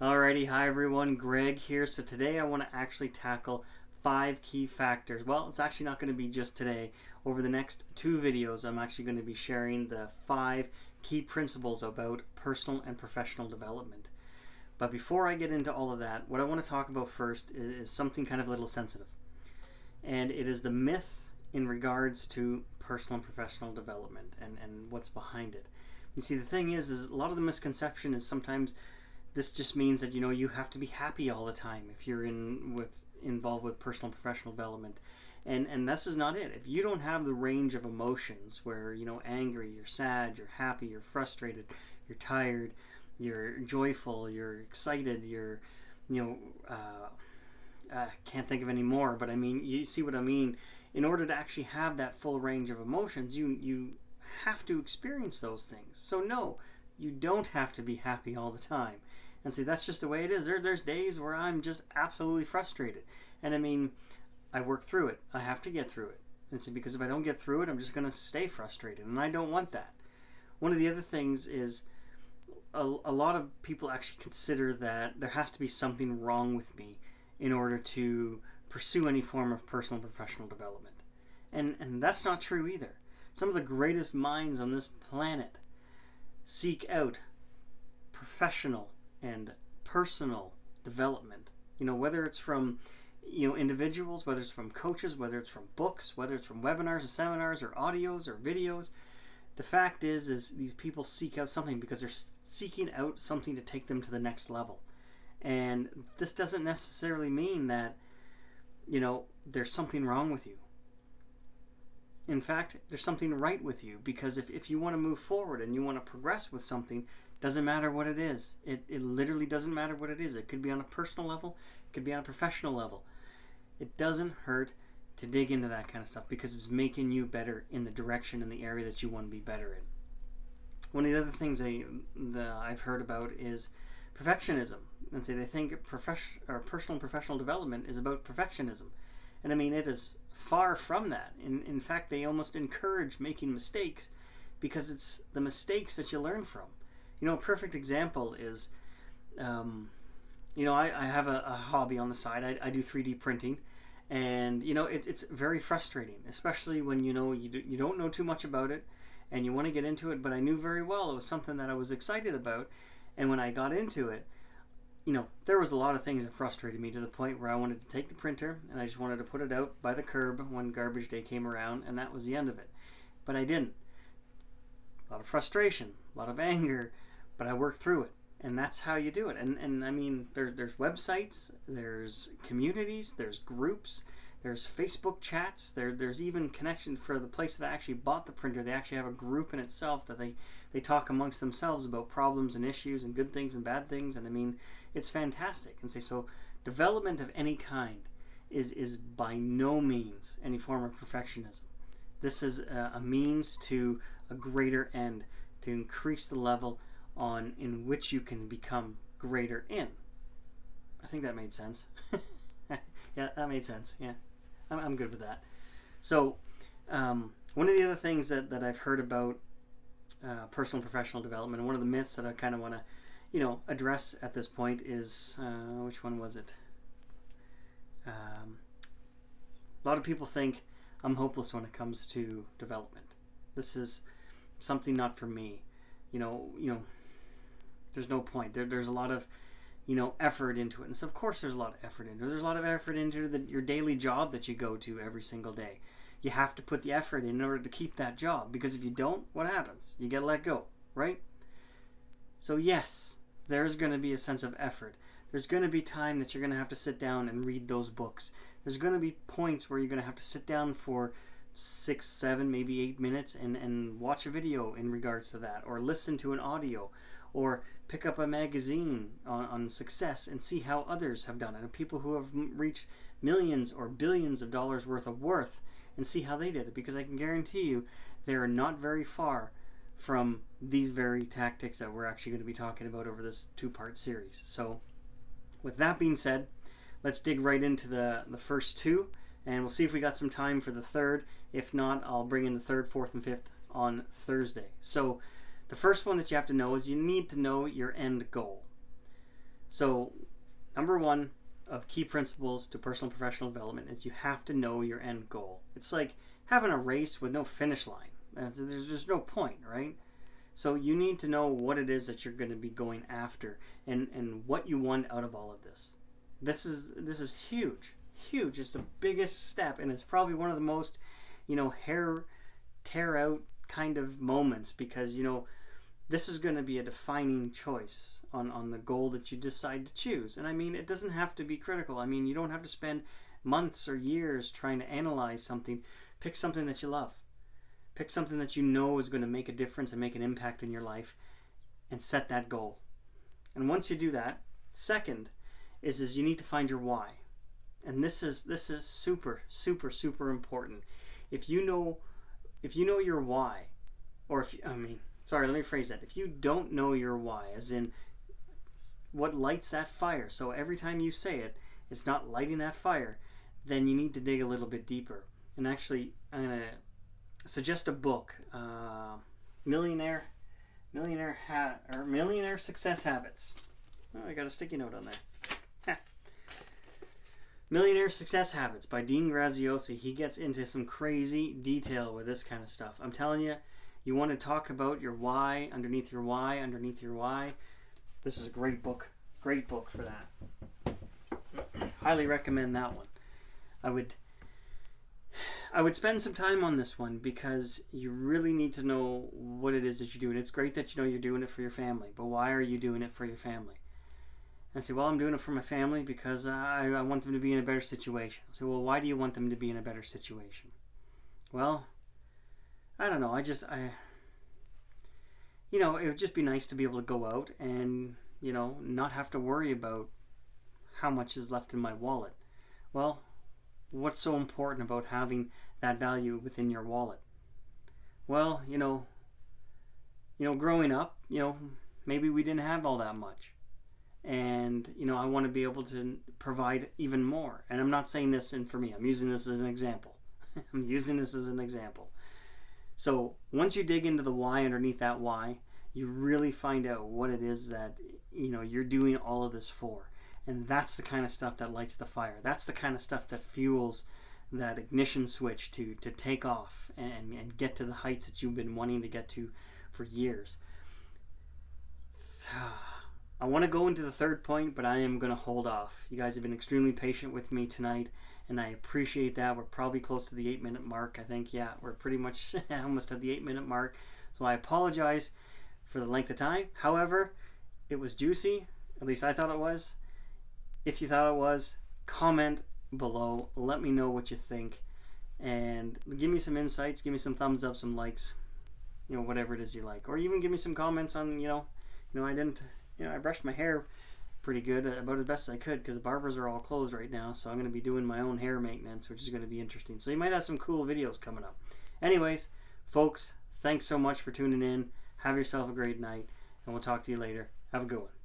Alrighty, hi everyone, Greg here. So today I want to actually tackle 5 key factors. Well, it's actually not going to be just today. Over the next 2 videos, I'm actually going to be sharing the 5 key principles about personal and professional development. But before I get into all of that, what I want to talk about first is something kind of a little sensitive. And it is the myth in regards to personal and professional development and what's behind it. You see, the thing is a lot of the misconception is sometimes this just means that you have to be happy all the time if you're involved with personal and professional development, and this is not it. If you don't have the range of emotions where angry, you're sad, you're happy, you're frustrated, you're tired, you're joyful, you're excited, you're can't think of any more, but I mean, you see what I mean. In order to actually have that full range of emotions, you have to experience those things. So no, you don't have to be happy all the time. And see, that's just the way it is. There's days where I'm just absolutely frustrated. And I mean, I work through it. I have to get through it. And see, because if I don't get through it, I'm just going to stay frustrated. And I don't want that. One of the other things is a lot of people actually consider that there has to be something wrong with me in order to pursue any form of personal and professional development. And that's not true either. Some of the greatest minds on this planet seek out professional and personal development. Whether it's from individuals, whether it's from coaches, whether it's from books, whether it's from webinars or seminars or audios or videos. The fact is these people seek out something because they're seeking out something to take them to the next level. And this doesn't necessarily mean that there's something wrong with you. In fact, there's something right with you, because if you want to move forward and you want to progress with something, doesn't matter what it is. It literally doesn't matter what it is. It could be on a personal level, it could be on a professional level. It doesn't hurt to dig into that kind of stuff because it's making you better in the direction and the area that you want to be better in. One of the other things that I've heard about is perfectionism. And say they think personal and professional development is about perfectionism. And I mean, it is far from that. In fact, they almost encourage making mistakes because it's the mistakes that you learn from. A perfect example is, I have a hobby on the side. I do 3D printing, and it's very frustrating, especially when you don't know too much about it, and you want to get into it. But I knew very well it was something that I was excited about, and when I got into it, there was a lot of things that frustrated me to the point where I wanted to take the printer and I just wanted to put it out by the curb when garbage day came around, and that was the end of it. But I didn't. A lot of frustration, a lot of anger, but I worked through it. And that's how you do it. And I mean, there's websites, there's communities, there's groups, there's Facebook chats, there's even connection for the place that I actually bought the printer. They actually have a group in itself that they talk amongst themselves about problems and issues and good things and bad things. And I mean, it's fantastic. And so development of any kind is by no means any form of perfectionism. This is a means to a greater end, to increase the level in which you can become greater in. I think that made sense. Yeah, that made sense. Yeah, I'm good with that. So one of the other things that I've heard about personal and professional development, and one of the myths that I kind of want to address at this point is, which one was it? A lot of people think I'm hopeless when it comes to development. This is something not for me. There's no point. There's a lot of effort into it. And so of course there's a lot of effort into it. There's a lot of effort into your daily job that you go to every single day. You have to put the effort in order to keep that job, because if you don't, what happens? You get let go, right? So yes, there's going to be a sense of effort. There's going to be time that you're going to have to sit down and read those books. There's going to be points where you're going to have to sit down for 6, 7, maybe 8 minutes and watch a video in regards to that, or listen to an audio, or pick up a magazine on success and see how others have done it, and people who have reached millions or billions of dollars worth of worth, and see how they did it, because I can guarantee you they are not very far from these very tactics that we're actually going to be talking about over this 2-part series. So with that being said, let's dig right into the first 2, and we'll see if we got some time for the third. If not, I'll bring in the 3rd, 4th, and 5th on Thursday. So the first one that you have to know is you need to know your end goal. So, number one of key principles to personal and professional development is you have to know your end goal. It's like having a race with no finish line. There's no point, right? So you need to know what it is that you're going to be going after, and what you want out of all of this. This is huge. It's the biggest step, and it's probably one of the most, hair tear out kind of moments, because this is going to be a defining choice on the goal that you decide to choose. And I mean, it doesn't have to be critical. I mean, you don't have to spend months or years trying to analyze something. Pick something that you love. Pick something that you know is going to make a difference and make an impact in your life, and set that goal. And once you do that, second is you need to find your why. And this is super, super, super important. If you know your why, or let me phrase that. If you don't know your why, as in what lights that fire, so every time you say it, it's not lighting that fire, then you need to dig a little bit deeper. And actually, I'm going to suggest a book, Millionaire Success Habits. Oh, I got a sticky note on there. Millionaire Success Habits by Dean Graziosi. He gets into some crazy detail with this kind of stuff. I'm telling you, you want to talk about your why, underneath your why. This is a great book for that. Highly recommend that one. I would spend some time on this one, because you really need to know what it is that you're doing. It's great that you know you're doing it for your family, but why are you doing it for your family? And I say, well, I'm doing it for my family because I want them to be in a better situation. I say, well, why do you want them to be in a better situation? Well, I don't know. It would just be nice to be able to go out and, not have to worry about how much is left in my wallet. Well, what's so important about having that value within your wallet? Well, growing up, maybe we didn't have all that much. And, I want to be able to provide even more. And I'm not saying this for me. I'm using this as an example. So once you dig into the why underneath that why, you really find out what it is that, you're doing all of this for. And that's the kind of stuff that lights the fire. That's the kind of stuff that fuels that ignition switch to take off and get to the heights that you've been wanting to get to for years. I want to go into the third point, but I am going to hold off. You guys have been extremely patient with me tonight, and I appreciate that. We're probably close to the 8-minute mark, I think. Yeah, we're pretty much almost at the 8-minute mark. So I apologize for the length of time. However, it was juicy. At least I thought it was. If you thought it was, comment below. Let me know what you think. And give me some insights. Give me some thumbs up, some likes. Whatever it is you like. Or even give me some comments on, I brushed my hair pretty good, about as best as I could, because the barbers are all closed right now, so I'm going to be doing my own hair maintenance, which is going to be interesting. So you might have some cool videos coming up. Anyways, folks, thanks so much for tuning in. Have yourself a great night, and we'll talk to you later. Have a good one.